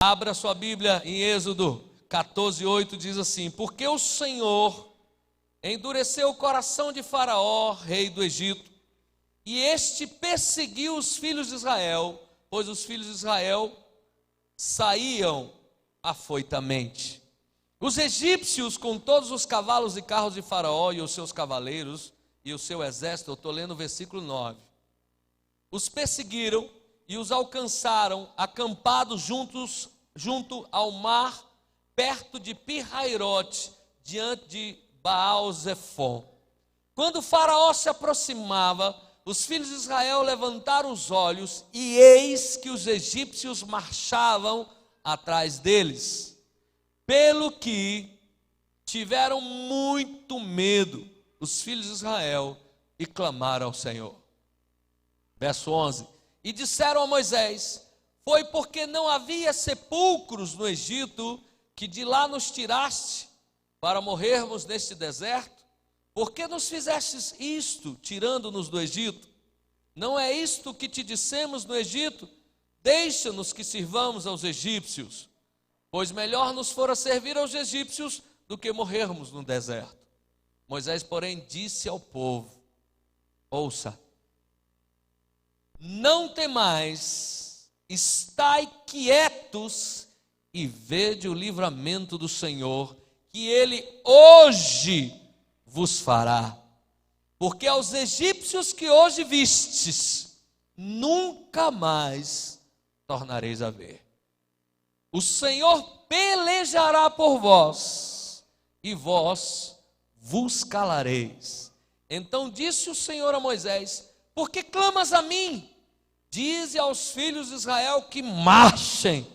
Abra sua Bíblia em Êxodo 14:8, diz assim: porque o Senhor endureceu o coração de Faraó, rei do Egito, e este perseguiu os filhos de Israel, pois os filhos de Israel saíam afoitamente. Os egípcios, com todos os cavalos e carros de Faraó e os seus cavaleiros e o seu exército, eu estou lendo o versículo 9, os perseguiram e os alcançaram acampados junto ao mar, perto de Pi-Hairote, diante de Baal-Zefon. Quando Faraó se aproximava, os filhos de Israel levantaram os olhos, e eis que os egípcios marchavam atrás deles, pelo que tiveram muito medo os filhos de Israel e clamaram ao Senhor. Verso 11: e disseram a Moisés: foi porque não havia sepulcros no Egito que de lá nos tiraste para morrermos neste deserto? Por que nos fizestes isto, tirando-nos do Egito? Não é isto que te dissemos no Egito? Deixa-nos que sirvamos aos egípcios, pois melhor nos fora servir aos egípcios do que morrermos no deserto. Moisés, porém, disse ao povo: ouça, não temais, estai quietos e vede o livramento do Senhor, que Ele hoje vos fará. Porque aos egípcios que hoje vistes, nunca mais tornareis a ver. O Senhor pelejará por vós, e vós vos calareis. Então disse o Senhor a Moisés: por que clamas a mim? Dize aos filhos de Israel que marchem.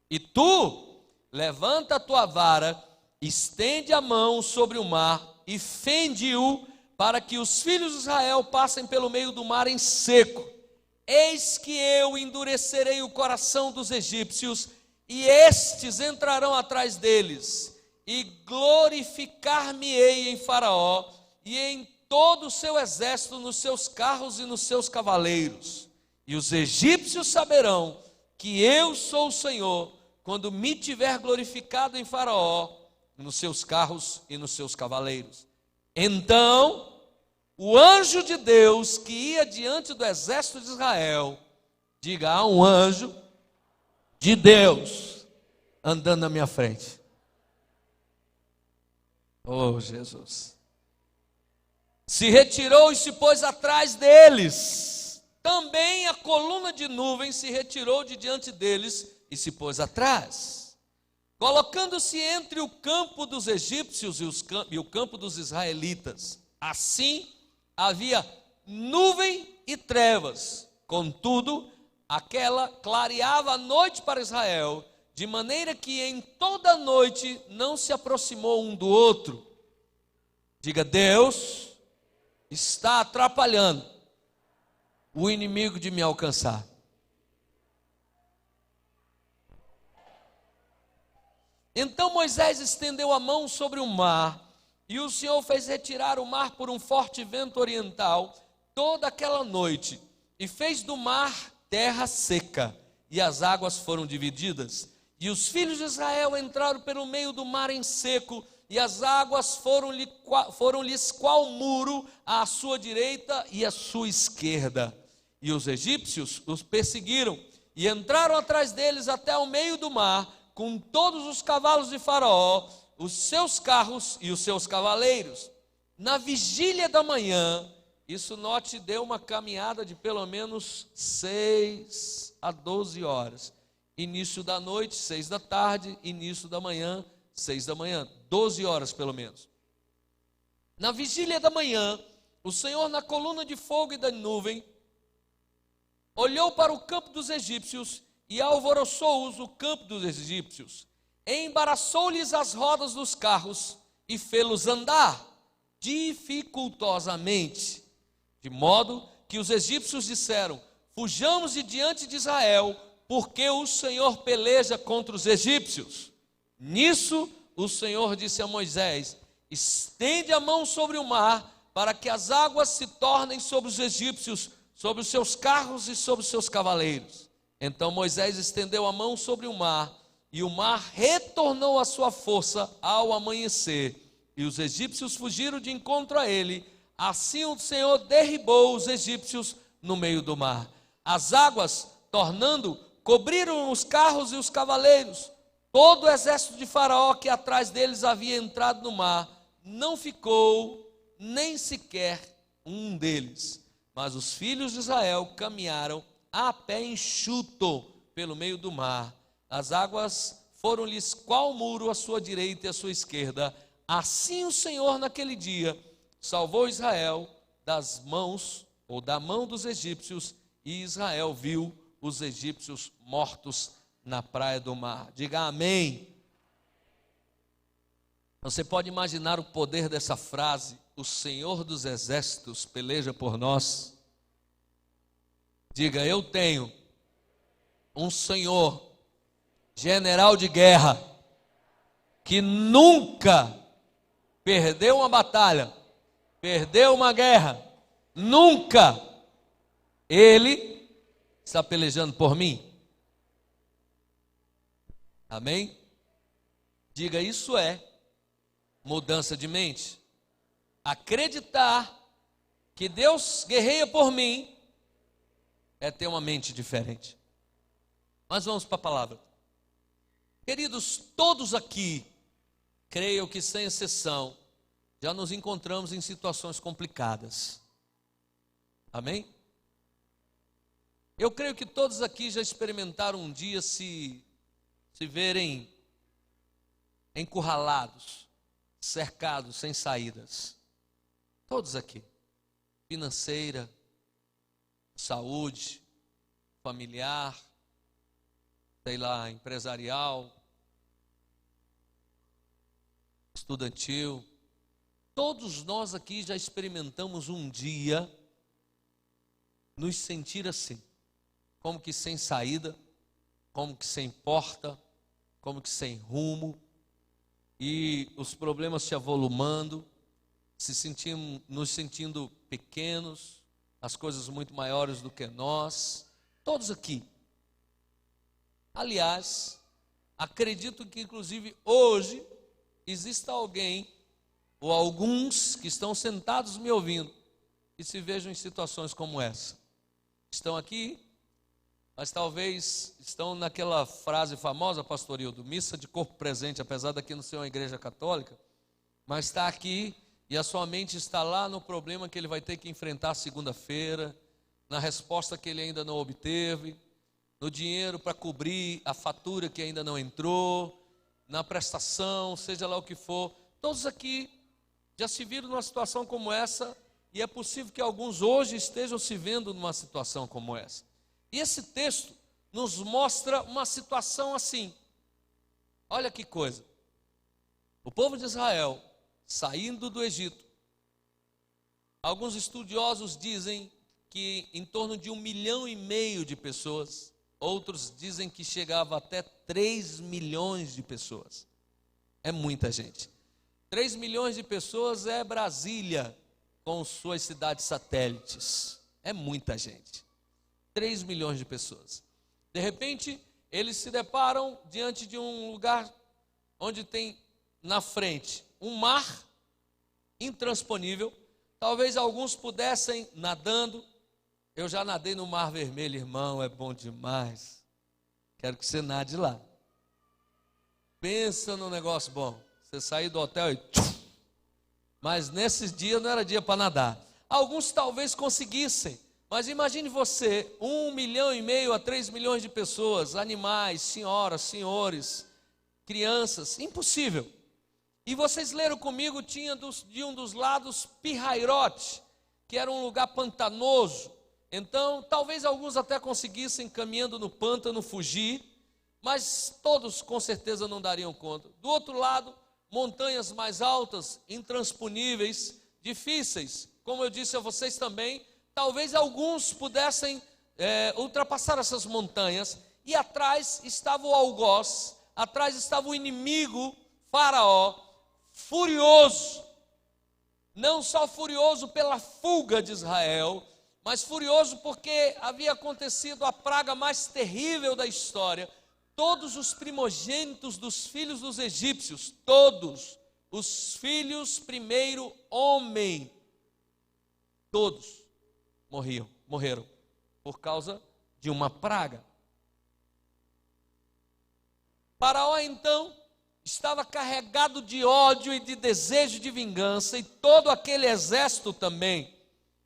E tu, levanta a tua vara, estende a mão sobre o mar e fende-o, para que os filhos de Israel passem pelo meio do mar em seco. Eis que eu endurecerei o coração dos egípcios, e estes entrarão atrás deles, e glorificar-me-ei em Faraó e em todo o seu exército, nos seus carros e nos seus cavaleiros. E os egípcios saberão que eu sou o Senhor, quando me tiver glorificado em Faraó, nos seus carros e nos seus cavaleiros. Então o anjo de Deus que ia diante do exército de Israel, diga: há um anjo de Deus andando na minha frente. Oh Jesus! Se retirou e se pôs atrás deles. Também a coluna de nuvem se retirou de diante deles e se pôs atrás, colocando-se entre o campo dos egípcios e o campo dos israelitas. Assim havia nuvem e trevas, contudo, aquela clareava a noite para Israel, de maneira que em toda a noite não se aproximou um do outro. Diga: Deus está atrapalhando o inimigo de me alcançar. Então Moisés estendeu a mão sobre o mar, e o Senhor fez retirar o mar por um forte vento oriental toda aquela noite, e fez do mar terra seca, e as águas foram divididas. E os filhos de Israel entraram pelo meio do mar em seco, e as águas foram-lhes qual muro à sua direita e à sua esquerda. E os egípcios os perseguiram e entraram atrás deles até o meio do mar, com todos os cavalos de Faraó, os seus carros e os seus cavaleiros. Na vigília da manhã, isso note, deu uma caminhada de pelo menos 6 a 12 horas. Início da noite, 6 da tarde, início da manhã, 6 da manhã, 12 horas pelo menos. Na vigília da manhã, o Senhor, na coluna de fogo e da nuvem, olhou para o campo dos egípcios e alvoroçou-os o campo dos egípcios, embaraçou-lhes as rodas dos carros e fê-los andar dificultosamente, de modo que os egípcios disseram: fujamos de diante de Israel, porque o Senhor peleja contra os egípcios. Nisso o Senhor disse a Moisés: estende a mão sobre o mar, para que as águas se tornem sobre os egípcios, sobre os seus carros e sobre os seus cavaleiros. Então Moisés estendeu a mão sobre o mar, e o mar retornou à sua força ao amanhecer, e os egípcios fugiram de encontro a ele. Assim o Senhor derribou os egípcios no meio do mar. As águas, tornando, cobriram os carros e os cavaleiros. Todo o exército de Faraó que atrás deles havia entrado no mar, não ficou nem sequer um deles. Mas os filhos de Israel caminharam a pé enxuto pelo meio do mar. As águas foram-lhes qual muro à sua direita e à sua esquerda. Assim o Senhor naquele dia salvou Israel das mãos, ou da mão dos egípcios, e Israel viu os egípcios mortos na praia do mar. Diga amém. Você pode imaginar o poder dessa frase: o Senhor dos exércitos peleja por nós. Diga: eu tenho um Senhor, general de guerra, que nunca perdeu uma batalha, perdeu uma guerra, nunca. Ele está pelejando por mim. Amém? Diga: isso é mudança de mente. Acreditar que Deus guerreia por mim é ter uma mente diferente. Mas vamos para a palavra. Queridos, todos aqui, creio que sem exceção, já nos encontramos em situações complicadas. Amém? Eu creio que todos aqui já experimentaram um dia se verem encurralados, cercados, sem saídas. Todos aqui. Financeira, saúde, familiar, sei lá, empresarial, estudantil. Todos nós aqui já experimentamos um dia nos sentir assim, como que sem saída, como que sem porta, como que sem rumo, e os problemas se avolumando, nos sentindo pequenos, as coisas muito maiores do que nós, todos aqui. Aliás, acredito que inclusive hoje exista alguém ou alguns que estão sentados me ouvindo e se vejam em situações como essa. Estão aqui, mas talvez estão naquela frase famosa, pastor Hildo, missa de corpo presente, apesar daqui não ser uma igreja católica, mas está aqui e a sua mente está lá no problema que ele vai ter que enfrentar segunda-feira, na resposta que ele ainda não obteve, no dinheiro para cobrir a fatura que ainda não entrou, na prestação, seja lá o que for. Todos aqui já se viram numa situação como essa, e é possível que alguns hoje estejam se vendo numa situação como essa. E esse texto nos mostra uma situação assim. Olha que coisa. O povo de Israel, saindo do Egito, alguns estudiosos dizem que em torno de 1,5 milhão de pessoas, outros dizem que chegava até 3 milhões de pessoas. É muita gente. 3 milhões de pessoas é Brasília, com suas cidades satélites. É muita gente. 3 milhões de pessoas. De repente, eles se deparam diante de um lugar onde tem na frente um mar intransponível. Talvez alguns pudessem nadando. Eu já nadei no Mar Vermelho, irmão, é bom demais. Quero que você nade lá. Pensa num negócio bom. Você sair do hotel e... Mas nesses dias não era dia para nadar. Alguns talvez conseguissem. Mas imagine você, 1,5 milhão a 3 milhões de pessoas, animais, senhoras, senhores, crianças, impossível. E vocês leram comigo, tinha de um dos lados Pirrairote, que era um lugar pantanoso. Então, talvez alguns até conseguissem, caminhando no pântano, fugir, mas todos com certeza não dariam conta. Do outro lado, montanhas mais altas, intransponíveis, difíceis, como eu disse a vocês também. Talvez alguns pudessem ultrapassar essas montanhas, e atrás estava o algoz, atrás estava o inimigo, Faraó, furioso, não só furioso pela fuga de Israel, mas furioso porque havia acontecido a praga mais terrível da história. todos os primogênitos dos filhos dos egípcios, todos os filhos primeiro homem, todos morreram por causa de uma praga. Faraó então estava carregado de ódio e de desejo de vingança, e todo aquele exército também.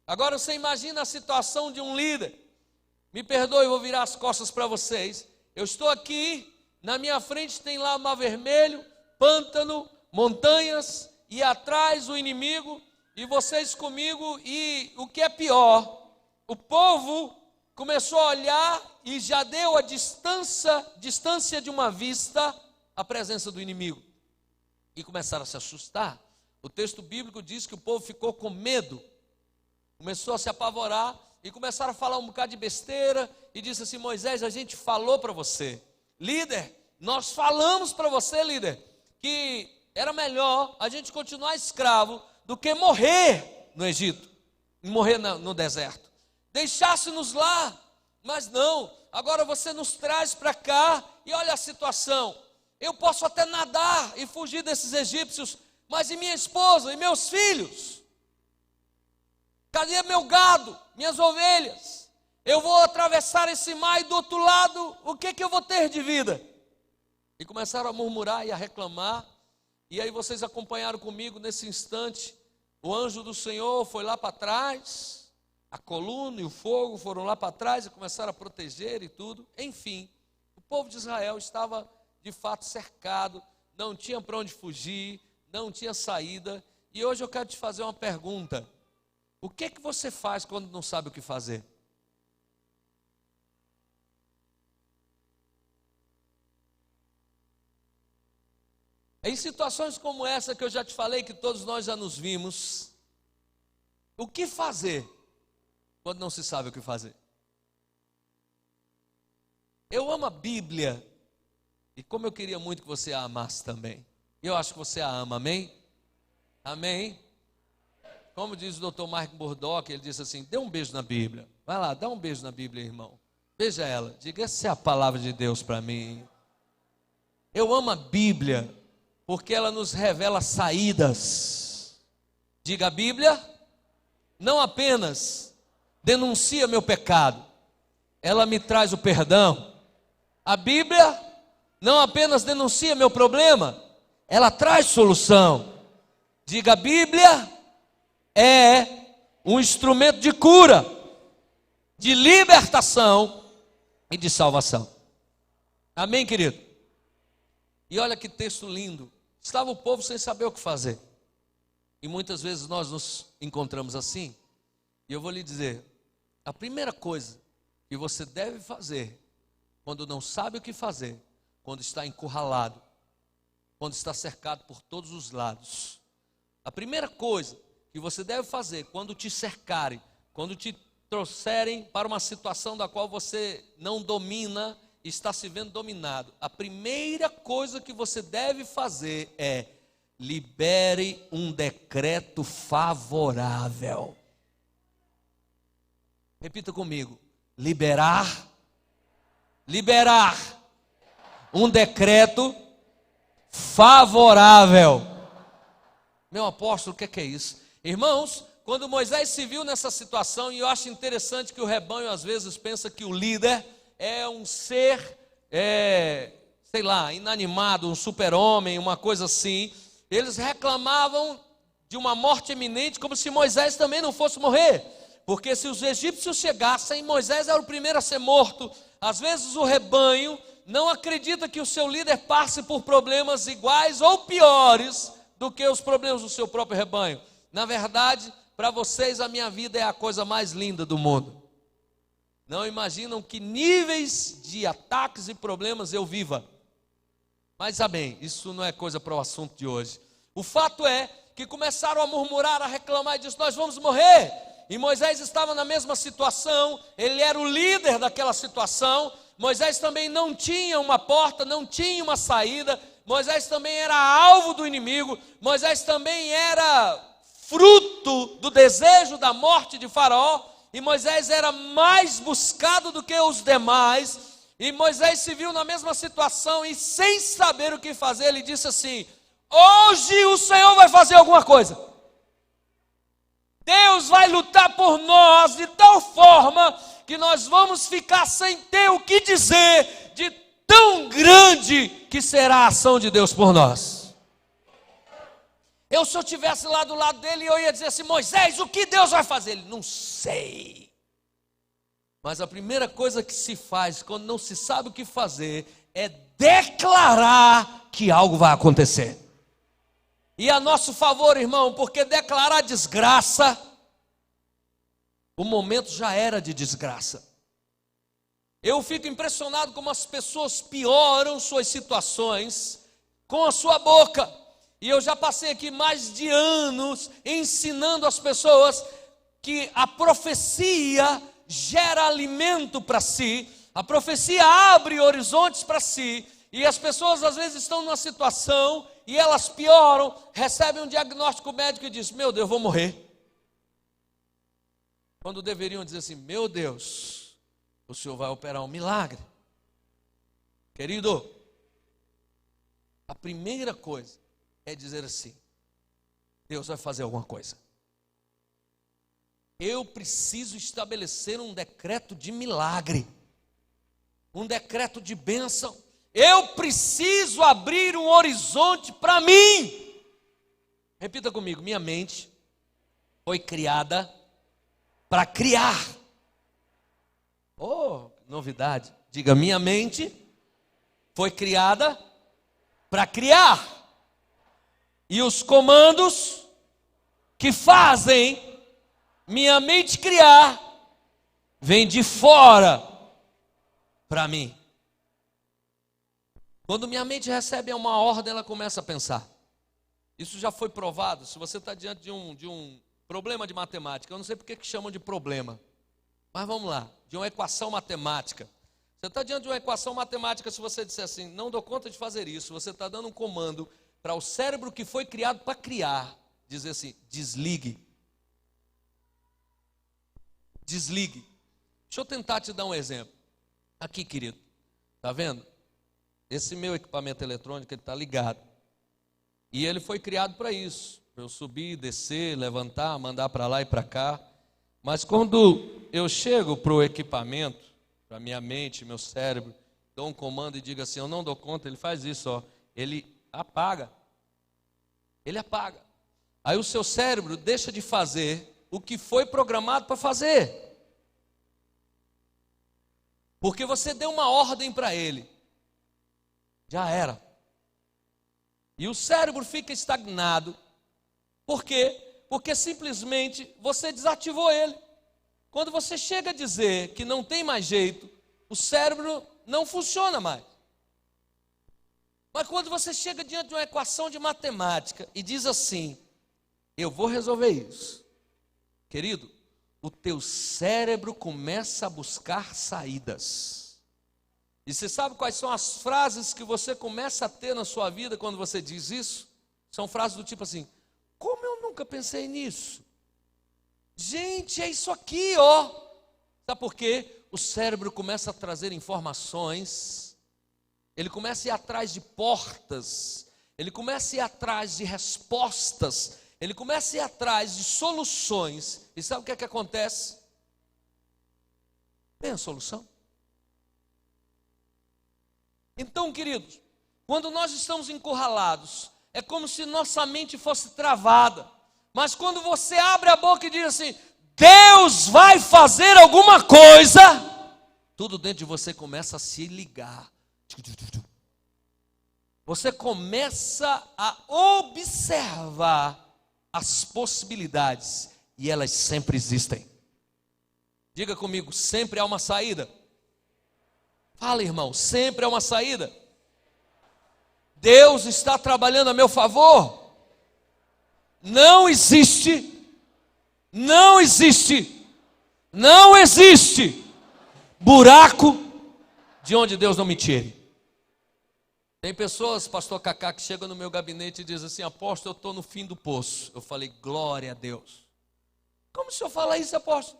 Agora você imagina a situação de um líder. Me perdoe, eu vou virar as costas para vocês. Eu estou aqui, na minha frente tem lá Mar Vermelho, pântano, montanhas, e atrás o inimigo, e vocês comigo, e o que é pior, o povo começou a olhar e já deu a distância de uma vista a presença do inimigo, e começaram a se assustar. O texto bíblico diz que o povo ficou com medo, começou a se apavorar, e começaram a falar um bocado de besteira, e disse assim: Moisés, a gente falou para você, líder, nós falamos para você, líder, que era melhor a gente continuar escravo do que morrer no Egito, morrer no deserto. Deixasse-nos lá, mas não, agora você nos traz para cá, e olha a situação. Eu posso até nadar e fugir desses egípcios, mas e minha esposa e meus filhos? Cadê meu gado, minhas ovelhas? Eu vou atravessar esse mar e do outro lado, o que eu vou ter de vida? E começaram a murmurar e a reclamar. E aí vocês acompanharam comigo nesse instante. O anjo do Senhor foi lá para trás, a coluna e o fogo foram lá para trás e começaram a proteger e tudo. Enfim, o povo de Israel estava de fato cercado, não tinha para onde fugir, não tinha saída. E hoje eu quero te fazer uma pergunta: o que você faz quando não sabe o que fazer? Em situações como essa que eu já te falei, que todos nós já nos vimos, o que fazer quando não se sabe o que fazer? Eu amo a Bíblia, e como eu queria muito que você a amasse também. Eu acho que você a ama, amém? Amém? Como diz o Dr. Mark Burdock, ele disse assim: dê um beijo na Bíblia. Vai lá, dá um beijo na Bíblia, irmão. Beija ela, diga: essa é a palavra de Deus para mim. Eu amo a Bíblia, porque ela nos revela saídas. Diga: a Bíblia não apenas denuncia meu pecado, ela me traz o perdão. A Bíblia não apenas denuncia meu problema, ela traz solução. Diga: a Bíblia é um instrumento de cura, de libertação e de salvação. Amém, querido? E olha que texto lindo. Estava o povo sem saber o que fazer. E muitas vezes nós nos encontramos assim. E eu vou lhe dizer, a primeira coisa que você deve fazer quando não sabe o que fazer, quando está encurralado, quando está cercado por todos os lados, a primeira coisa que você deve fazer quando te cercarem, quando te trouxerem para uma situação da qual você não domina, está se vendo dominado, a primeira coisa que você deve fazer é: libere um decreto favorável. Repita comigo: liberar um decreto favorável. Meu apóstolo, o que é isso? Irmãos, quando Moisés se viu nessa situação, e eu acho interessante que o rebanho às vezes pensa que o líder é um ser, sei lá, inanimado, um super-homem, uma coisa assim. Eles reclamavam de uma morte iminente, como se Moisés também não fosse morrer, porque se os egípcios chegassem, Moisés era o primeiro a ser morto. Às vezes o rebanho não acredita que o seu líder passe por problemas iguais ou piores do que os problemas do seu próprio rebanho. Na verdade, para vocês a minha vida é a coisa mais linda do mundo. Não imaginam que níveis de ataques e problemas eu viva. Mas amém, isso não é coisa para o assunto de hoje. O fato é que começaram a murmurar, a reclamar e dizer: nós vamos morrer. E Moisés estava na mesma situação, ele era o líder daquela situação. Moisés também não tinha uma porta, não tinha uma saída. Moisés também era alvo do inimigo. Moisés também era fruto do desejo da morte de Faraó. E Moisés era mais buscado do que os demais. E Moisés se viu na mesma situação e, sem saber o que fazer, ele disse assim: hoje o Senhor vai fazer alguma coisa. Deus vai lutar por nós de tal forma que nós vamos ficar sem ter o que dizer, de tão grande que será a ação de Deus por nós. Se eu estivesse lá do lado dele, eu ia dizer assim: Moisés, o que Deus vai fazer? Ele: não sei. Mas a primeira coisa que se faz quando não se sabe o que fazer é declarar que algo vai acontecer. E a nosso favor, irmão, porque declarar desgraça, o momento já era de desgraça. Eu fico impressionado como as pessoas pioram suas situações com a sua boca. E eu já passei aqui mais de anos ensinando as pessoas que a profecia gera alimento para si, a profecia abre horizontes para si, e as pessoas às vezes estão numa situação e elas pioram, recebem um diagnóstico médico e dizem: meu Deus, eu vou morrer. Quando deveriam dizer assim: meu Deus, o Senhor vai operar um milagre. Querido, a primeira coisa é dizer assim: Deus vai fazer alguma coisa. Eu preciso estabelecer um decreto de milagre, um decreto de bênção. Eu preciso abrir um horizonte para mim. Repita comigo: minha mente foi criada para criar. Oh, novidade. Diga: minha mente foi criada para criar. E os comandos que fazem minha mente criar vêm de fora para mim. Quando minha mente recebe uma ordem, ela começa a pensar. Isso já foi provado. Se você está diante de um problema de matemática, eu não sei porque que chamam de problema, mas vamos lá, de uma equação matemática. Você está diante de uma equação matemática, se você disser assim: não dou conta de fazer isso, você está dando um comando para o cérebro que foi criado para criar, dizer assim: desligue. Desligue. Deixa eu tentar te dar um exemplo. Aqui, querido, está vendo? Esse meu equipamento eletrônico está ligado. E ele foi criado para isso, para eu subir, descer, levantar, mandar para lá e para cá. Mas quando eu chego para o equipamento, para minha mente, meu cérebro, dou um comando e digo assim: eu não dou conta, ele faz isso, ó. Ele apaga. Ele apaga. Aí o seu cérebro deixa de fazer o que foi programado para fazer. Porque você deu uma ordem para ele. Já era. E o cérebro fica estagnado. Por quê? Porque simplesmente você desativou ele. Quando você chega a dizer que não tem mais jeito, o cérebro não funciona mais. Mas quando você chega diante de uma equação de matemática e diz assim: eu vou resolver isso, querido, o teu cérebro começa a buscar saídas. E você sabe quais são as frases que você começa a ter na sua vida quando você diz isso? São frases do tipo assim: como eu nunca pensei nisso? Gente, é isso aqui, ó. Sabe por quê? O cérebro começa a trazer informações, ele começa a ir atrás de portas, ele começa a ir atrás de respostas, ele começa a ir atrás de soluções. E sabe o que é que acontece? Tem a solução. Então, queridos, quando nós estamos encurralados, é como se nossa mente fosse travada. Mas quando você abre a boca e diz assim: Deus vai fazer alguma coisa, tudo dentro de você começa a se ligar. Você começa a observar as possibilidades, e elas sempre existem. Diga comigo: sempre há uma saída. Fala, irmão, sempre há uma saída. Deus está trabalhando a meu favor. Não existe buraco de onde Deus não me tire. Tem pessoas, pastor Cacá, que chegam no meu gabinete e dizem assim: apóstolo, eu estou no fim do poço. Eu falei: glória a Deus. Como o senhor fala isso, apóstolo?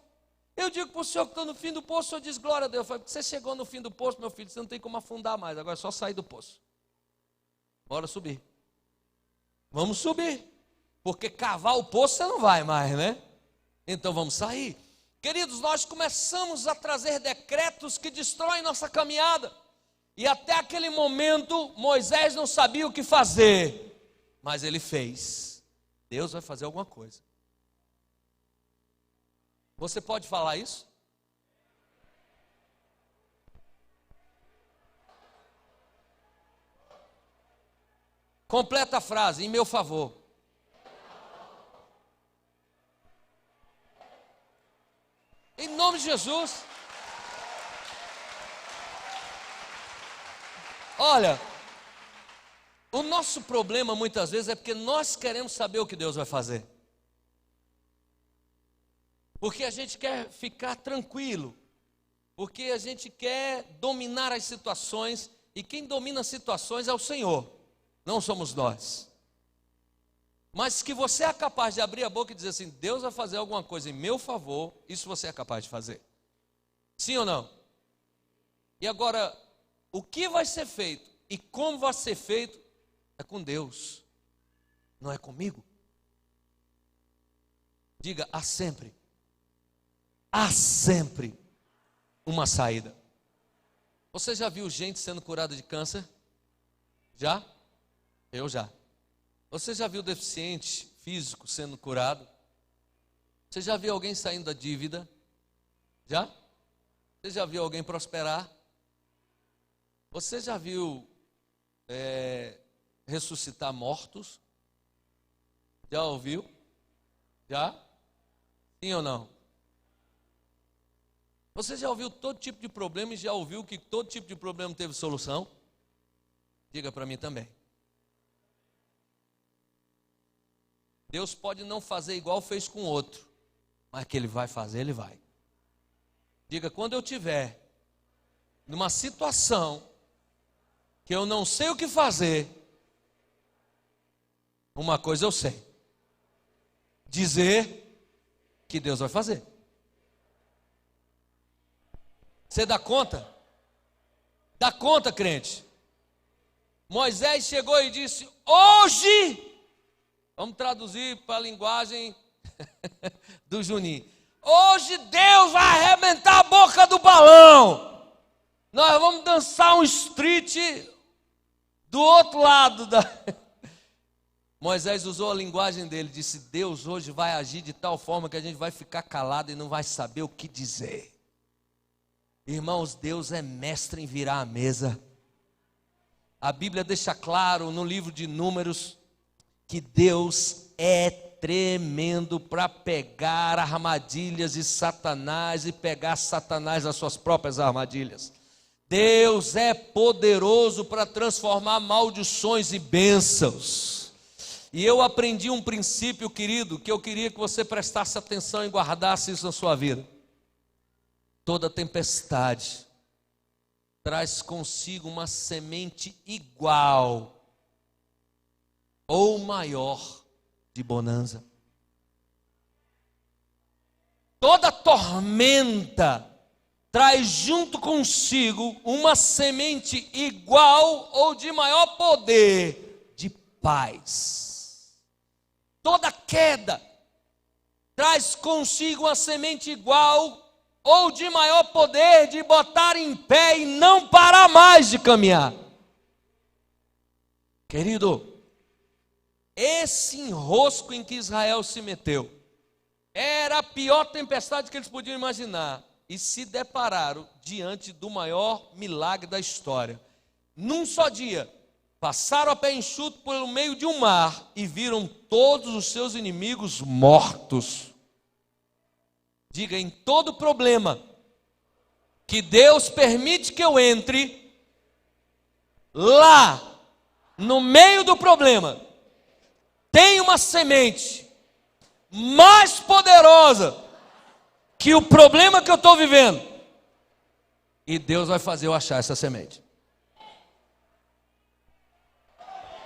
Eu digo para o senhor que estou no fim do poço, o senhor diz glória a Deus. Eu falo, você chegou no fim do poço, meu filho, você não tem como afundar mais, agora é só sair do poço. Bora subir. Vamos subir. Porque cavar o poço você não vai mais, né? Então vamos sair. Queridos, nós começamos a trazer decretos que destroem nossa caminhada. E até aquele momento, Moisés não sabia o que fazer. Mas ele fez. Deus vai fazer alguma coisa. Você pode falar isso? Completa a frase, em meu favor. Em nome de Jesus. Olha, o nosso problema muitas vezes é porque nós queremos saber o que Deus vai fazer. Porque a gente quer ficar tranquilo. Porque a gente quer dominar as situações. E quem domina as situações é o Senhor, não somos nós. Mas que você é capaz de abrir a boca e dizer assim, Deus vai fazer alguma coisa em meu favor, isso você é capaz de fazer. Sim ou não? E agora, o que vai ser feito e como vai ser feito é com Deus, não é comigo. Diga, há sempre uma saída. Você já viu gente sendo curada de câncer? Já? Eu já. Você já viu deficiente físico sendo curado? Você já viu alguém saindo da dívida? Já? Você já viu alguém prosperar? Você já viu ressuscitar mortos? Já ouviu? Já? Sim ou não? Você já ouviu todo tipo de problema e já ouviu que todo tipo de problema teve solução? Diga para mim também. Deus pode não fazer igual fez com o outro, mas que Ele vai fazer, Ele vai. Diga, quando eu tiver numa situação que eu não sei o que fazer, uma coisa eu sei, dizer que Deus vai fazer. Você dá conta? Dá conta, crente? Moisés chegou e disse, hoje... Vamos traduzir para a linguagem do Juninho. Hoje Deus vai arrebentar a boca do balão. Nós vamos dançar um street do outro lado da... Moisés usou a linguagem dele, disse, Deus hoje vai agir de tal forma que a gente vai ficar calado e não vai saber o que dizer. Irmãos, Deus é mestre em virar a mesa. A Bíblia deixa claro no livro de Números que Deus é tremendo para pegar armadilhas de Satanás e pegar Satanás nas suas próprias armadilhas. Deus é poderoso para transformar maldições em bênçãos. E eu aprendi um princípio, querido, que eu queria que você prestasse atenção e guardasse isso na sua vida. Toda tempestade traz consigo uma semente igual ou maior de bonança. Toda tormenta traz junto consigo uma semente igual ou de maior poder de paz. Toda queda traz consigo uma semente igual ou de maior poder de botar em pé e não parar mais de caminhar. Querido, esse enrosco em que Israel se meteu era a pior tempestade que eles podiam imaginar. E se depararam diante do maior milagre da história. Num só dia, passaram a pé enxuto pelo meio de um mar e viram todos os seus inimigos mortos. Diga, em todo problema que Deus permite que eu entre, lá, no meio do problema, tem uma semente mais poderosa que o problema que eu estou vivendo. E Deus vai fazer eu achar essa semente.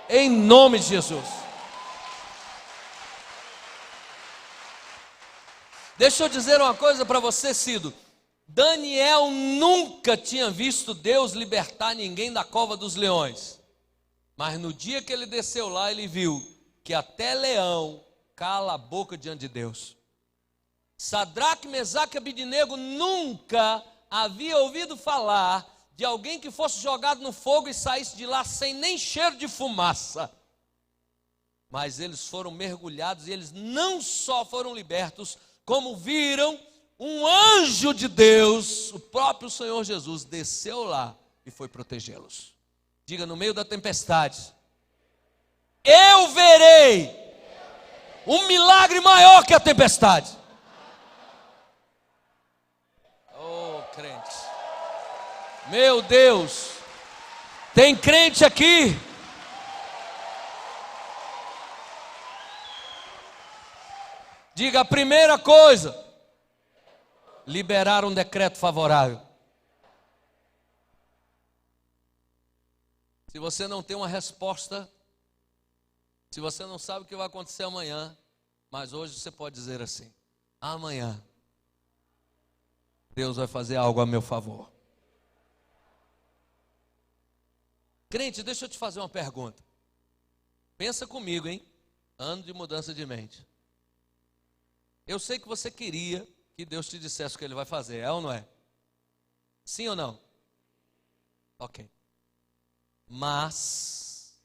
Em nome de Jesus. Deixa eu dizer uma coisa para você, Cido. Daniel nunca tinha visto Deus libertar ninguém da cova dos leões. Mas no dia que ele desceu lá, ele viu que até leão cala a boca diante de Deus. Sadraque, Mesaque e Abidnego nunca havia ouvido falar de alguém que fosse jogado no fogo e saísse de lá sem nem cheiro de fumaça. Mas eles foram mergulhados e eles não só foram libertos, como viram um anjo de Deus, o próprio Senhor Jesus, desceu lá e foi protegê-los. Diga no meio da tempestade: eu verei um milagre maior que a tempestade. Oh, crente. Meu Deus. Tem crente aqui. Diga a primeira coisa: liberar um decreto favorável. Se você não tem uma resposta, se você não sabe o que vai acontecer amanhã, mas hoje você pode dizer assim: amanhã Deus vai fazer algo a meu favor. Crente, deixa eu te fazer uma pergunta. Pensa comigo, hein? Ano de mudança de mente. Eu sei que você queria que Deus te dissesse o que Ele vai fazer, é ou não é? Sim ou não? Ok. Mas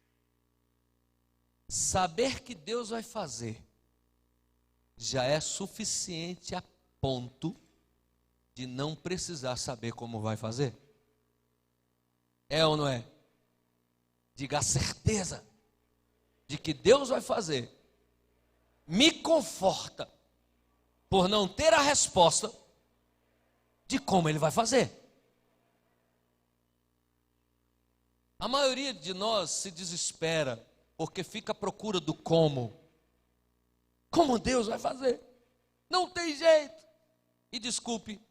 saber que Deus vai fazer já é suficiente a ponto de não precisar saber como vai fazer. É ou não é? Diga: a certeza de que Deus vai fazer me conforta por não ter a resposta de como Ele vai fazer. A maioria de nós se desespera porque fica à procura do como. Como Deus vai fazer? Não tem jeito. E desculpe,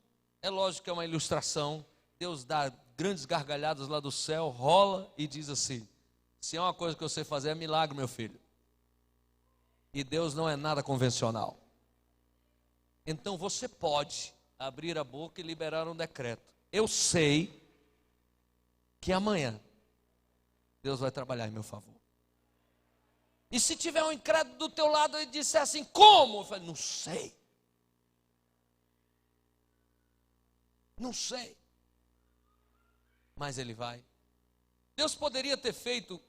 é lógico que é uma ilustração. Deus dá grandes gargalhadas lá do céu, rola e diz assim: se é uma coisa que eu sei fazer, é milagre, meu filho. E Deus não é nada convencional. Então você pode abrir a boca e liberar um decreto: eu sei que amanhã Deus vai trabalhar em meu favor. E se tiver um incrédulo do teu lado e disser assim: como? Eu falei: não sei. Não sei. Mas Ele vai. Deus poderia ter feito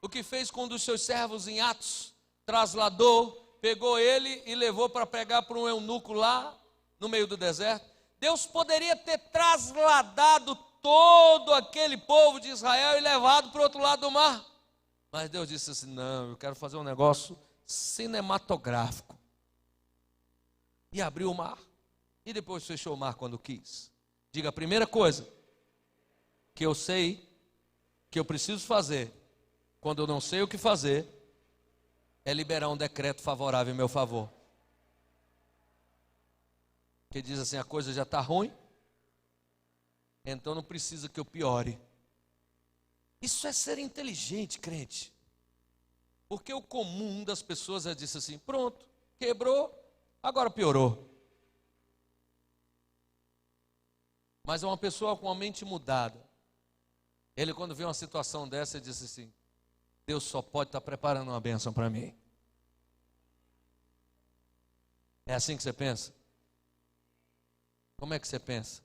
o que fez com um dos seus servos em Atos. Trasladou, pegou ele e levou para pregar para um eunuco lá no meio do deserto. Deus poderia ter trasladado todo aquele povo de Israel e levado para o outro lado do mar. Mas Deus disse assim: não, eu quero fazer um negócio cinematográfico. E abriu o mar. E depois fechou o mar quando quis. Diga: a primeira coisa que eu sei que eu preciso fazer, quando eu não sei o que fazer, é liberar um decreto favorável em meu favor. Que diz assim: a coisa já está ruim, então não precisa que eu piore. Isso é ser inteligente, crente. Porque o comum das pessoas é dizer assim: pronto, quebrou, agora piorou. Mas é uma pessoa com a mente mudada. Ele, quando vê uma situação dessa, ele diz assim: Deus só pode estar preparando uma bênção para mim. É assim que você pensa? Como é que você pensa?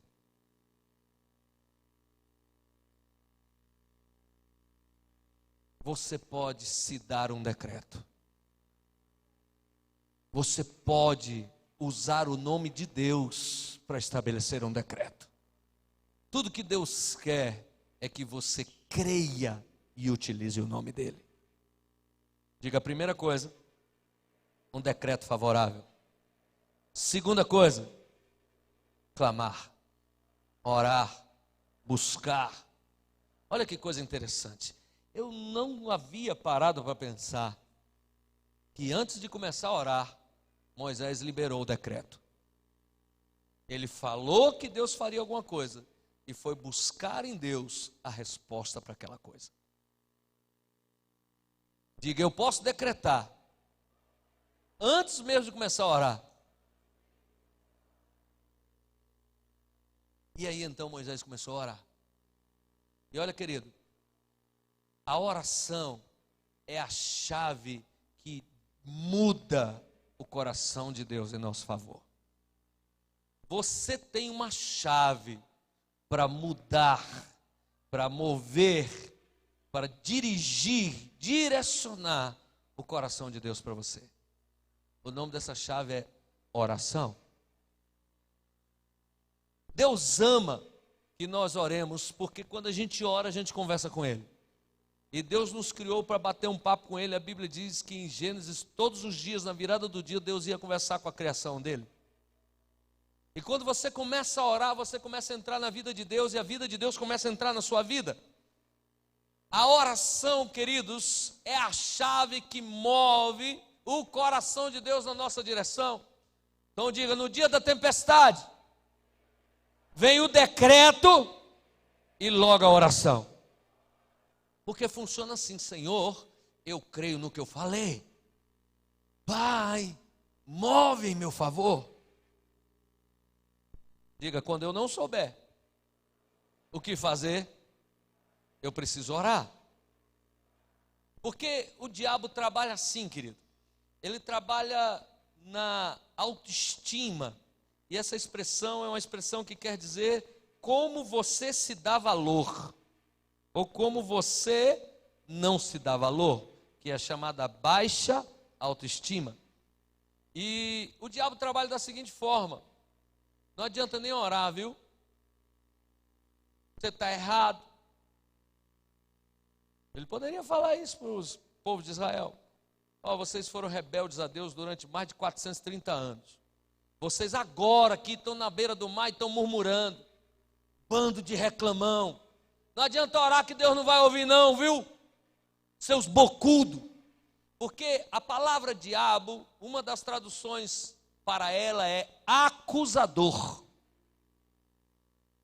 Você pode se dar um decreto. Você pode usar o nome de Deus para estabelecer um decreto. Tudo que Deus quer é que você creia e utilize o nome dele. Diga: a primeira coisa, um decreto favorável. Segunda coisa, clamar, orar, buscar. Olha que coisa interessante. Eu não havia parado para pensar que antes de começar a orar, Moisés liberou o decreto. Ele falou que Deus faria alguma coisa e foi buscar em Deus a resposta para aquela coisa. Diga: eu posso decretar antes mesmo de começar a orar. E aí então Moisés começou a orar. E olha, querido, a oração é a chave que muda o coração de Deus em nosso favor. Você tem uma chave para mudar, para mover, para dirigir, direcionar o coração de Deus para você. O nome dessa chave é oração. Deus ama que nós oremos, porque quando a gente ora, a gente conversa com Ele. E Deus nos criou para bater um papo com Ele. A Bíblia diz que em Gênesis, todos os dias, na virada do dia, Deus ia conversar com a criação dele. E quando você começa a orar, você começa a entrar na vida de Deus, e a vida de Deus começa a entrar na sua vida. A oração, queridos, é a chave que move o coração de Deus na nossa direção. Então diga, no dia da tempestade, vem o decreto e logo a oração. Porque funciona assim: Senhor, eu creio no que eu falei. Pai, move em meu favor. Diga, quando eu não souber o que fazer, eu preciso orar. Porque o diabo trabalha assim, querido. Ele trabalha na autoestima. E essa expressão é uma expressão que quer dizer como você se dá valor, ou como você não se dá valor, que é chamada baixa autoestima. E o diabo trabalha da seguinte forma: não adianta nem orar, viu? Você está errado. Ele poderia falar isso para os povos de Israel. Vocês foram rebeldes a Deus durante mais de 430 anos. Vocês agora aqui estão na beira do mar e estão murmurando. Bando de reclamão. Não adianta orar que Deus não vai ouvir não, viu? Seus bocudos. Porque a palavra diabo, uma das traduções para ela é acusador.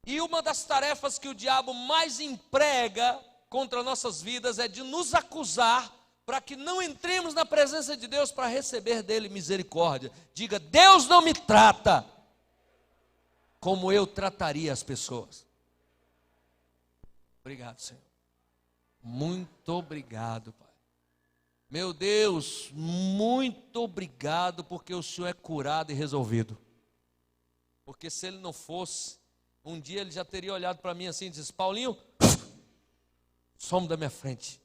E uma das tarefas que o diabo mais emprega contra nossas vidas é de nos acusar, para que não entremos na presença de Deus para receber dele misericórdia. Diga, Deus não me trata como eu trataria as pessoas. Obrigado, Senhor. Muito obrigado, Pai. Meu Deus, muito obrigado, porque o Senhor é curado e resolvido. Porque se ele não fosse, um dia ele já teria olhado para mim assim e disse: Paulinho, some da minha frente.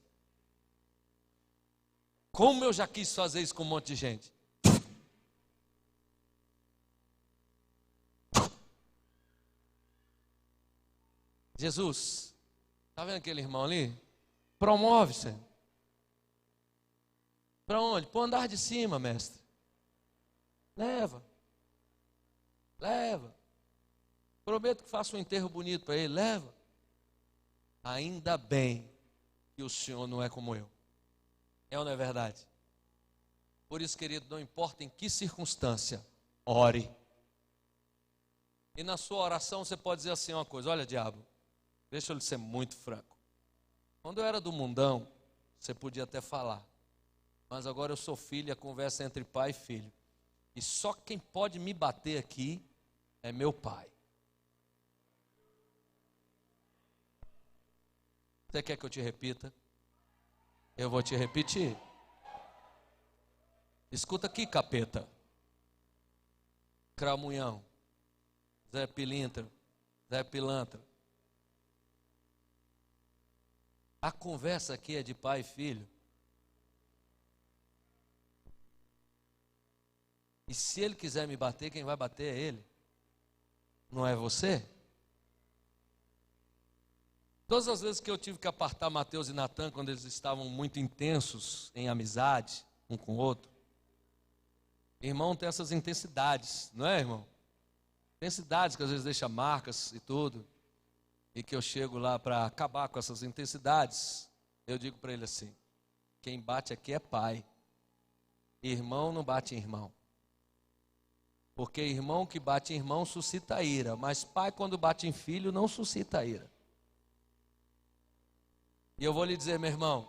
Como eu já quis fazer isso com um monte de gente. Jesus, está vendo aquele irmão ali? Promove, Senhor. Para onde? Para o andar de cima, mestre. Leva. Leva. Prometo que faço um enterro bonito para ele. Leva. Ainda bem que o Senhor não é como eu. É ou não é verdade? Por isso, querido, não importa em que circunstância, ore. E na sua oração você pode dizer assim uma coisa: olha, diabo, deixa eu lhe ser muito franco. Quando eu era do mundão, você podia até falar. Mas agora eu sou filho e a conversa é entre pai e filho. E só quem pode me bater aqui é meu pai. Você quer que eu te repita? Eu vou te repetir. Escuta aqui, capeta. Cramunhão. Zé Pilintra. Zé Pilantra. A conversa aqui é de pai e filho. E se ele quiser me bater, quem vai bater é ele. Não é você? Todas as vezes que eu tive que apartar Mateus e Natan, quando eles estavam muito intensos em amizade, um com o outro. Irmão tem essas intensidades, não é, irmão? Intensidades que às vezes deixam marcas e tudo. E que eu chego lá para acabar com essas intensidades. Eu digo para ele assim: quem bate aqui é pai. Irmão não bate em irmão. Porque irmão que bate em irmão suscita ira. Mas pai, quando bate em filho, não suscita ira. E eu vou lhe dizer, meu irmão,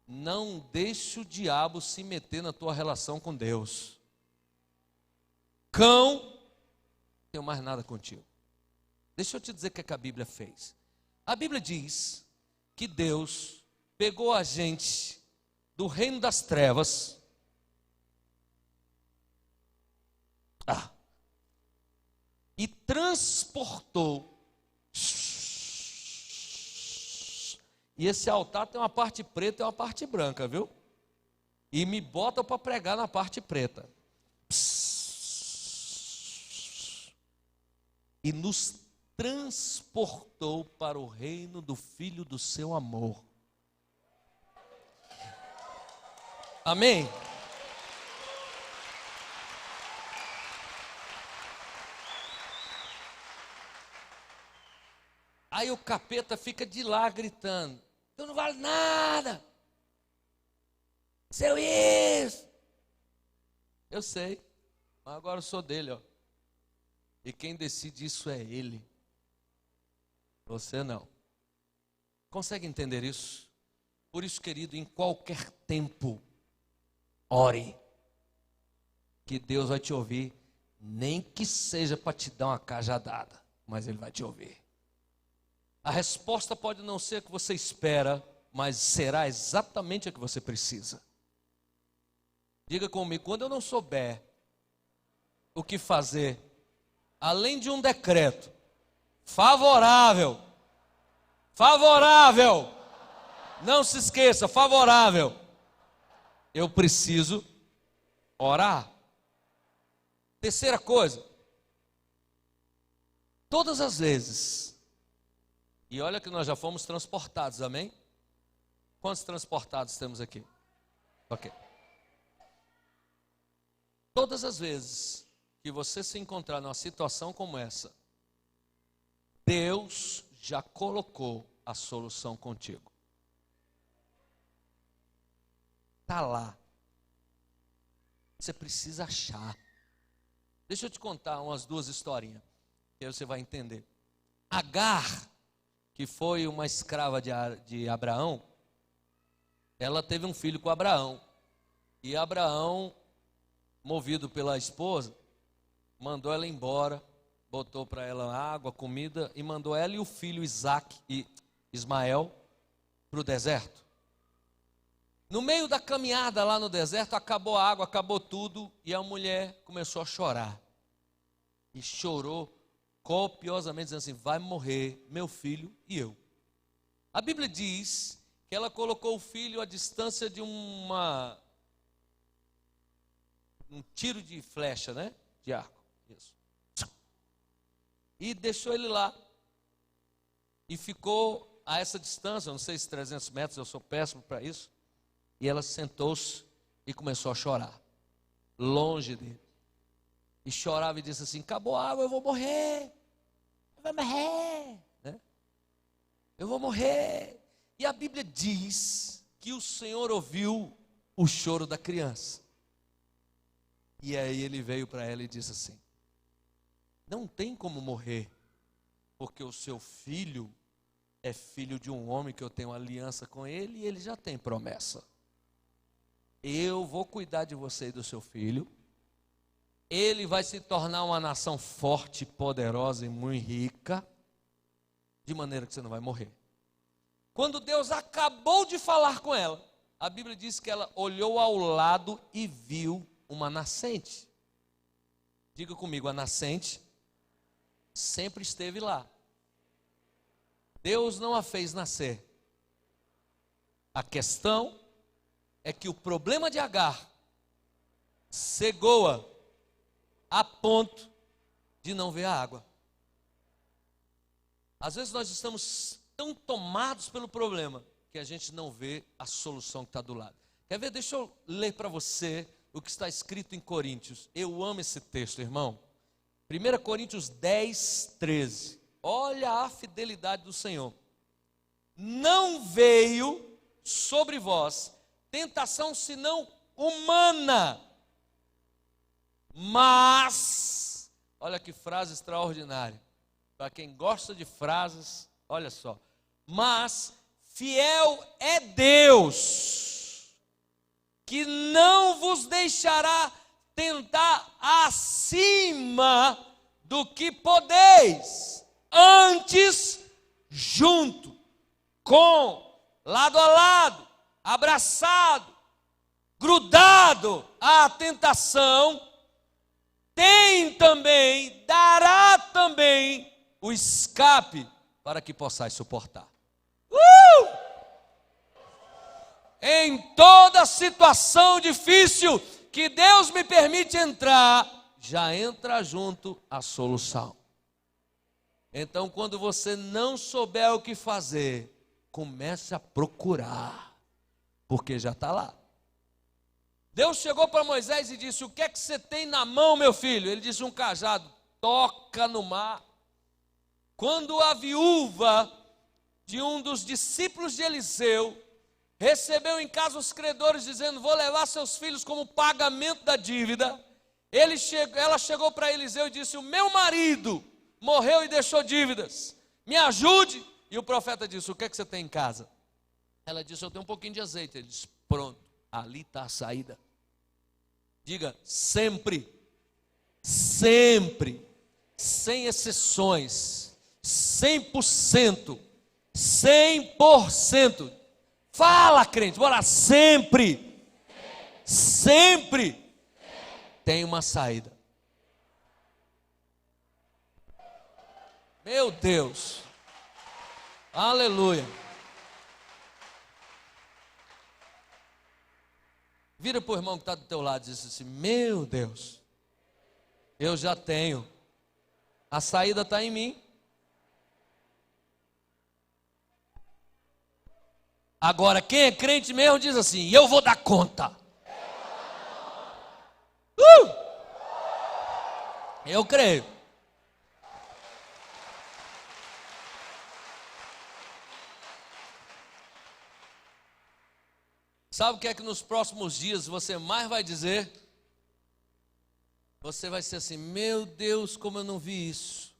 não deixe o diabo se meter na tua relação com Deus. Cão, não tenho mais nada contigo. Deixa eu te dizer o que a Bíblia fez. A Bíblia diz que Deus pegou a gente do reino das trevas e transportou. E esse altar tem uma parte preta e uma parte branca, viu? E me bota para pregar na parte preta. E nos transportou para o reino do Filho do seu amor. Amém? Aí o capeta fica de lá gritando: tu não vale nada, seu isso. Eu sei, mas agora eu sou dele, ó. E quem decide isso é ele. Você não. Consegue entender isso? Por isso, querido, em qualquer tempo, ore, que Deus vai te ouvir, nem que seja para te dar uma cajadada, mas Ele vai te ouvir. A resposta pode não ser a que você espera, mas será exatamente a que você precisa. Diga comigo: quando eu não souber o que fazer, além de um decreto favorável, não se esqueça, favorável, eu preciso orar. Terceira coisa, todas as vezes, e olha que nós já fomos transportados, amém? Quantos transportados temos aqui? Ok. Todas as vezes que você se encontrar numa situação como essa, Deus já colocou a solução contigo. Está lá. Você precisa achar. Deixa eu te contar umas duas historinhas, que aí você vai entender. Agar, que foi uma escrava de Abraão, ela teve um filho com Abraão. E Abraão, movido pela esposa, mandou ela embora, botou para ela água, comida, e mandou ela e o filho Ismael para o deserto. No meio da caminhada lá no deserto, acabou a água, acabou tudo, e a mulher começou a chorar. E chorou copiosamente, dizendo assim: vai morrer meu filho e eu. A Bíblia diz que ela colocou o filho à distância de um tiro de flecha, né? De arco. Isso. E deixou ele lá. E ficou a essa distância, não sei se 300 metros, eu sou péssimo para isso. E ela sentou-se e começou a chorar, longe dele. E chorava e disse assim: acabou a água, eu vou morrer. Eu vou morrer. Né? Eu vou morrer. E a Bíblia diz que o Senhor ouviu o choro da criança. E aí ele veio para ela e disse assim: não tem como morrer, porque o seu filho é filho de um homem que eu tenho aliança com ele e ele já tem promessa. Eu vou cuidar de você e do seu filho. Ele vai se tornar uma nação forte, poderosa e muito rica, de maneira que você não vai morrer. Quando Deus acabou de falar com ela, a Bíblia diz que ela olhou ao lado e viu uma nascente. Diga comigo: a nascente sempre esteve lá. Deus não a fez nascer. A questão é que o problema de Agar cegou-a a ponto de não ver a água. Às vezes nós estamos tão tomados pelo problema que a gente não vê a solução que está do lado. Quer ver? Deixa eu ler para você o que está escrito em Coríntios. Eu amo esse texto, irmão. 1 Coríntios 10, 13. Olha a fidelidade do Senhor. Não veio sobre vós tentação senão humana, mas, olha que frase extraordinária, para quem gosta de frases, olha só, mas fiel é Deus, que não vos deixará tentar acima do que podeis, Antes, junto, lado a lado, abraçado, grudado à tentação, dará também o escape para que possais suportar. Em toda situação difícil que Deus me permite entrar, já entra junto a solução. Então, quando você não souber o que fazer, comece a procurar, porque já está lá. Deus chegou para Moisés e disse: o que é que você tem na mão, meu filho? Ele disse: um cajado. Toca no mar. Quando a viúva de um dos discípulos de Eliseu recebeu em casa os credores dizendo: vou levar seus filhos como pagamento da dívida, ela chegou para Eliseu e disse: o meu marido morreu e deixou dívidas, me ajude. E o profeta disse: o que é que você tem em casa? Ela disse: eu tenho um pouquinho de azeite. Ele disse: pronto, ali está a saída. Diga: sempre, sempre, sem exceções, 100%, 100%. Fala, crente, bora lá. Sempre, sempre tem uma saída. Meu Deus, aleluia. Vira para o irmão que está do teu lado e diz assim: meu Deus, eu já tenho, a saída está em mim. Agora, quem é crente mesmo diz assim: eu vou dar conta. Eu creio. Sabe o que é que nos próximos dias você mais vai dizer? Você vai ser assim: meu Deus, como eu não vi isso.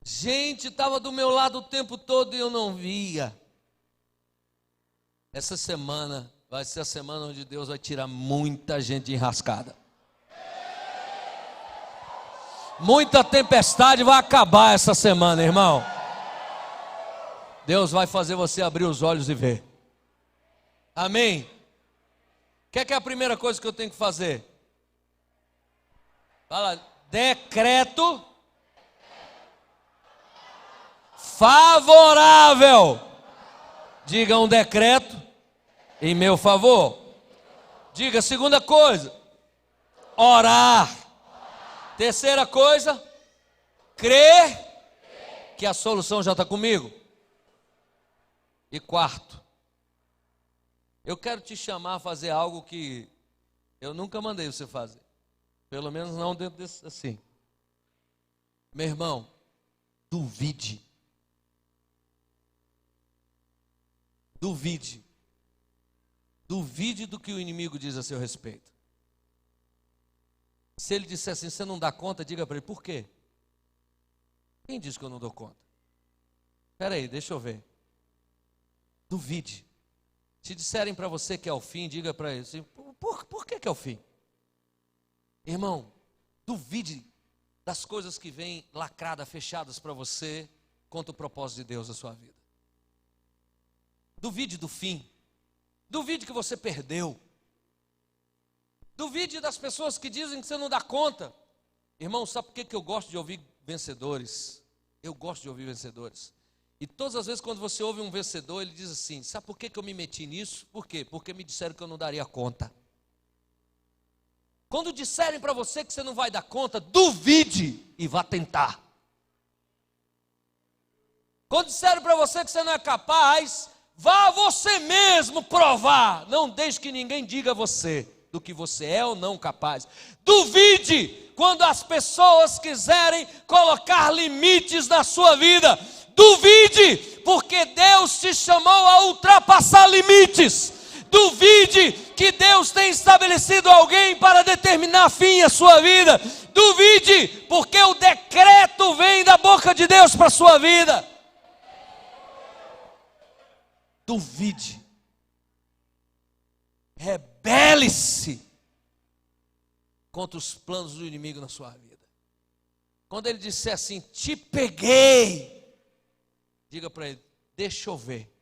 Gente, estava do meu lado o tempo todo e eu não via. Essa semana vai ser a semana onde Deus vai tirar muita gente enrascada. Muita tempestade vai acabar essa semana, irmão. Deus vai fazer você abrir os olhos e ver. Amém? O que é a primeira coisa que eu tenho que fazer? Fala: decreto favorável. Diga: um decreto em meu favor. Diga: segunda coisa, orar. Terceira coisa, crer que a solução já está comigo. E quarto, eu quero te chamar a fazer algo que eu nunca mandei você fazer. Pelo menos não dentro desse assim. Meu irmão, duvide. Duvide. Duvide do que o inimigo diz a seu respeito. Se ele disser assim: você não dá conta, diga para ele: por quê? Quem diz que eu não dou conta? Espera aí, deixa eu ver. Duvide. Se disserem para você que é o fim, diga para eles assim: por que é o fim? Irmão, duvide das coisas que vêm lacradas, fechadas para você contra o propósito de Deus na sua vida. Duvide do fim. Duvide que você perdeu. Duvide das pessoas que dizem que você não dá conta. Irmão, sabe por que eu gosto de ouvir vencedores? Eu gosto de ouvir vencedores. E todas as vezes quando você ouve um vencedor, ele diz assim: sabe por que eu me meti nisso? Por quê? Porque me disseram que eu não daria conta. Quando disserem para você que você não vai dar conta, duvide e vá tentar. Quando disserem para você que você não é capaz, vá você mesmo provar. Não deixe que ninguém diga a você do que você é ou não capaz. Duvide quando as pessoas quiserem colocar limites na sua vida. Duvide, porque Deus te chamou a ultrapassar limites. Duvide que Deus tem estabelecido alguém para determinar fim à sua vida. Duvide, porque o decreto vem da boca de Deus para a sua vida. Duvide. Rebele-se contra os planos do inimigo na sua vida. Quando ele disser assim, te peguei, diga para ele, deixa eu ver,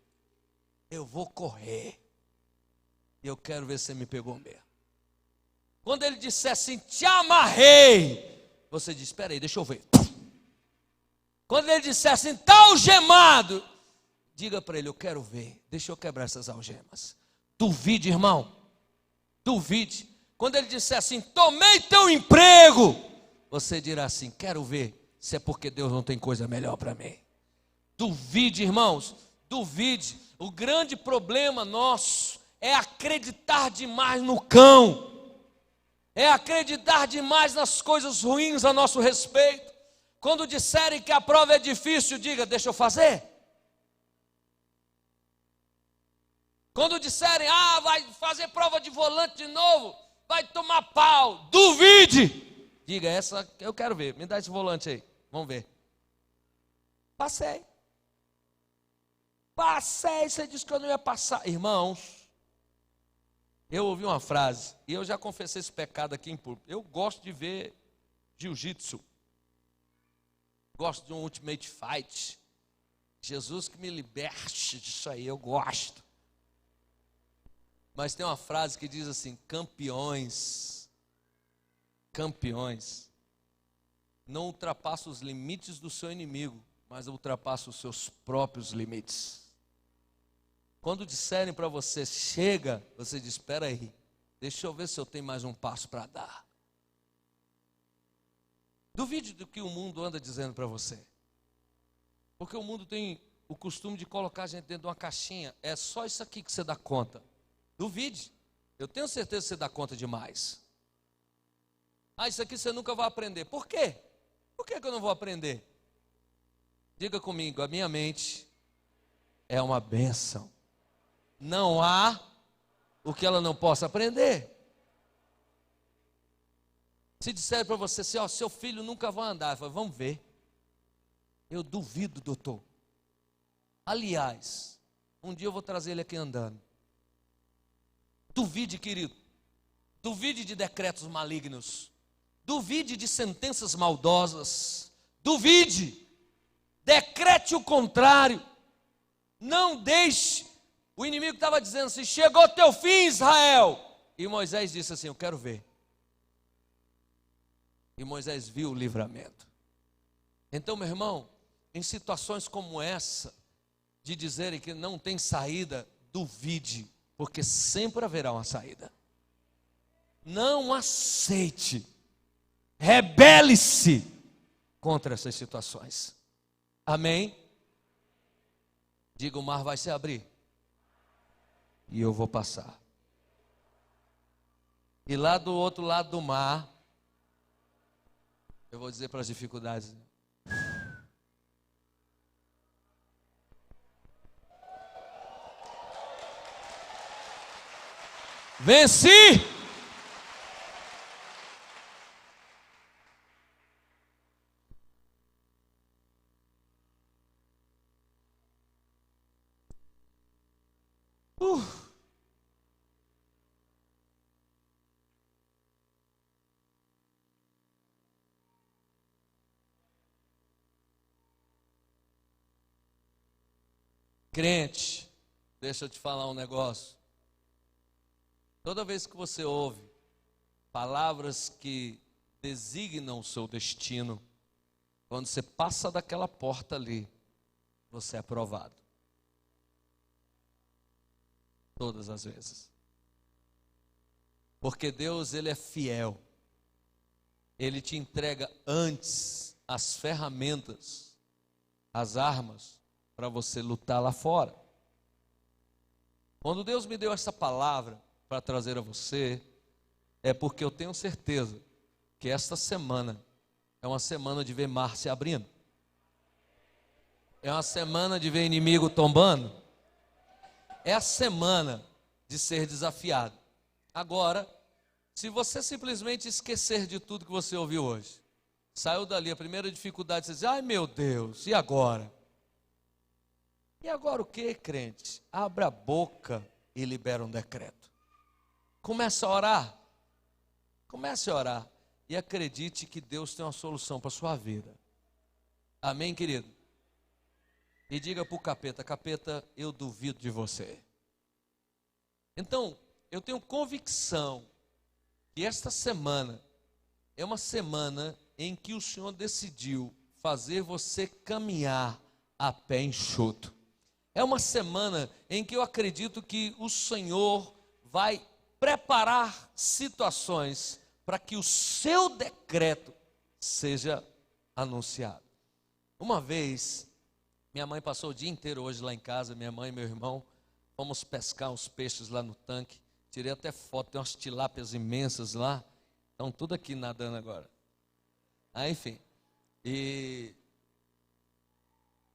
eu vou correr, eu quero ver se você me pegou mesmo. Quando ele disser assim, te amarrei, você diz, espera aí, deixa eu ver. Quando ele disser assim, está algemado, diga para ele, eu quero ver, deixa eu quebrar essas algemas. Duvide, irmão, duvide. Quando ele disser assim, tomei teu emprego, você dirá assim, quero ver se é porque Deus não tem coisa melhor para mim. Duvide, irmãos, duvide. O grande problema nosso é acreditar demais no cão. É acreditar demais nas coisas ruins a nosso respeito. Quando disserem que a prova é difícil, diga, deixa eu fazer. Quando disserem, vai fazer prova de volante de novo, vai tomar pau, duvide. Diga, essa eu quero ver, me dá esse volante aí, vamos ver. Passei, você disse que eu não ia passar. Irmãos, eu ouvi uma frase, e eu já confessei esse pecado aqui em público. Eu gosto de ver jiu-jitsu, gosto de um ultimate fight. Jesus que me liberte disso aí, eu gosto. Mas tem uma frase que diz assim, campeões não ultrapassam os limites do seu inimigo, mas ultrapassam os seus próprios limites. Quando disserem para você, chega, você diz, espera aí, deixa eu ver se eu tenho mais um passo para dar. Duvide do que o mundo anda dizendo para você. Porque o mundo tem o costume de colocar a gente dentro de uma caixinha. É só isso aqui que você dá conta. Duvide. Eu tenho certeza que você dá conta demais. Isso aqui você nunca vai aprender. Por quê? Por que eu não vou aprender? Diga comigo, a minha mente é uma bênção. Não há o que ela não possa aprender. Se disser para você assim, seu filho nunca vai andar, eu falo, vamos ver. Eu duvido, doutor. Aliás, um dia eu vou trazer ele aqui andando. Duvide, querido. Duvide de decretos malignos. Duvide de sentenças maldosas. Duvide. Decrete o contrário. Não deixe. O inimigo estava dizendo assim, chegou teu fim, Israel. E Moisés disse assim, eu quero ver. E Moisés viu o livramento. Então, meu irmão, em situações como essa, de dizerem que não tem saída, duvide, porque sempre haverá uma saída. Não aceite, rebele-se contra essas situações. Amém? Diga, o mar vai se abrir e eu vou passar. E lá do outro lado do mar, eu vou dizer para as dificuldades, venci! Crente, deixa eu te falar um negócio. Toda vez que você ouve palavras que designam o seu destino, quando você passa daquela porta ali, você é aprovado. Todas as vezes. Porque Deus, Ele é fiel. Ele te entrega antes as ferramentas, as armas, para você lutar lá fora. Quando Deus me deu essa palavra para trazer a você, é porque eu tenho certeza que esta semana é uma semana de ver mar se abrindo. É uma semana de ver inimigo tombando. É a semana de ser desafiado. Agora, se você simplesmente esquecer de tudo que você ouviu hoje, saiu dali, a primeira dificuldade, você diz, ai meu Deus, e agora? E agora o que, crente? Abra a boca e libera um decreto. Comece a orar. Comece a orar. e acredite que Deus tem uma solução para a sua vida. Amém, querido? E diga para o capeta: capeta, eu duvido de você. Então, eu tenho convicção que esta semana é uma semana em que o Senhor decidiu fazer você caminhar a pé enxuto. É uma semana em que eu acredito que o Senhor vai preparar situações para que o seu decreto seja anunciado. Uma vez, minha mãe passou o dia inteiro hoje lá em casa, minha mãe e meu irmão, fomos pescar uns peixes lá no tanque, tirei até foto, tem umas tilápias imensas lá, estão tudo aqui nadando agora. Enfim, e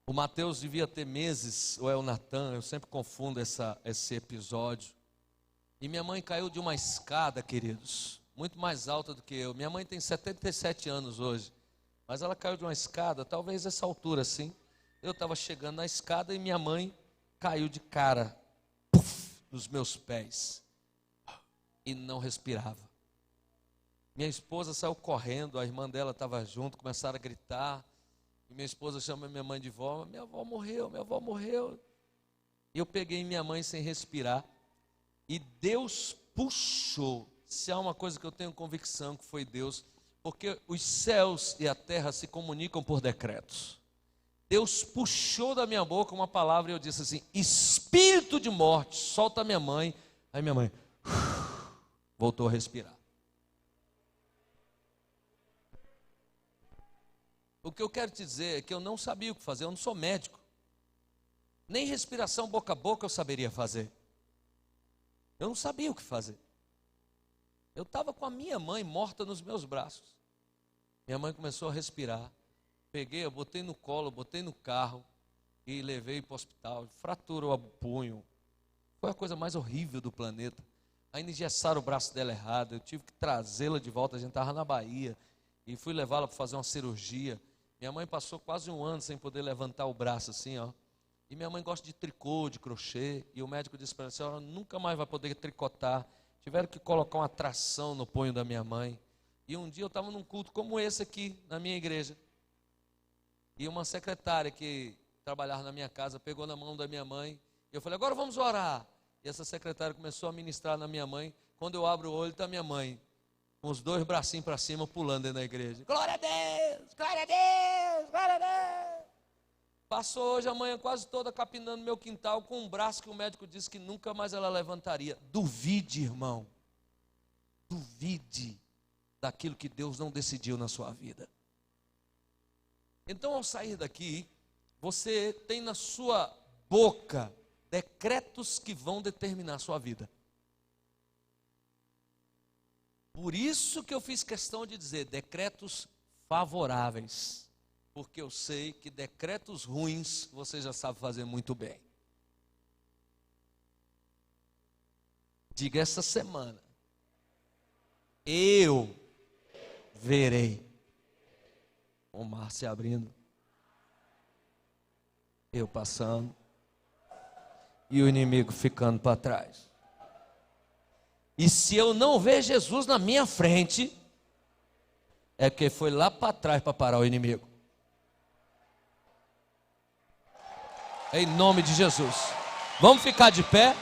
o Mateus devia ter meses, ou é o Natan, eu sempre confundo esse episódio. E minha mãe caiu de uma escada, queridos, muito mais alta do que eu. Minha mãe tem 77 anos hoje, mas ela caiu de uma escada, talvez essa altura assim. Eu estava chegando na escada e minha mãe caiu de cara, nos meus pés, e não respirava. Minha esposa saiu correndo, a irmã dela estava junto, começaram a gritar, e minha esposa chama minha mãe de vó: minha avó morreu, minha avó morreu. E eu peguei minha mãe sem respirar, e Deus puxou. Se há uma coisa que eu tenho convicção que foi Deus, porque os céus e a terra se comunicam por decretos. Deus puxou da minha boca uma palavra e eu disse assim: espírito de morte, solta minha mãe. Aí minha mãe voltou a respirar. O que eu quero te dizer é que eu não sabia o que fazer, eu não sou médico. Nem respiração boca a boca eu saberia fazer. Eu não sabia o que fazer. Eu estava com a minha mãe morta nos meus braços. Minha mãe começou a respirar. Peguei, eu botei no colo, botei no carro e levei para o hospital. Fraturou o punho. Foi a coisa mais horrível do planeta. Ainda engessaram o braço dela errado. Eu tive que trazê-la de volta. A gente estava na Bahia e fui levá-la para fazer uma cirurgia. Minha mãe passou quase um ano sem poder levantar o braço assim, ó. E minha mãe gosta de tricô, de crochê. E o médico disse para ela: a senhora nunca mais vai poder tricotar. Tiveram que colocar uma tração no punho da minha mãe. E um dia eu estava num culto como esse aqui, na minha igreja. E uma secretária que trabalhava na minha casa pegou na mão da minha mãe. E eu falei: agora vamos orar. E essa secretária começou a ministrar na minha mãe. Quando eu abro o olho, está minha mãe com os dois bracinhos para cima, pulando dentro da igreja. Glória a Deus, glória a Deus, glória a Deus. Passou hoje a manhã quase toda capinando meu quintal com um braço que o médico disse que nunca mais ela levantaria. Duvide, irmão. Duvide daquilo que Deus não decidiu na sua vida. Então, ao sair daqui, você tem na sua boca decretos que vão determinar a sua vida. Por isso que eu fiz questão de dizer decretos favoráveis, porque eu sei que decretos ruins você já sabe fazer muito bem. Diga essa semana: eu verei o mar se abrindo, eu passando e o inimigo ficando para trás. E se eu não ver Jesus na minha frente, é porque foi lá para trás para parar o inimigo. Em nome de Jesus. Vamos ficar de pé.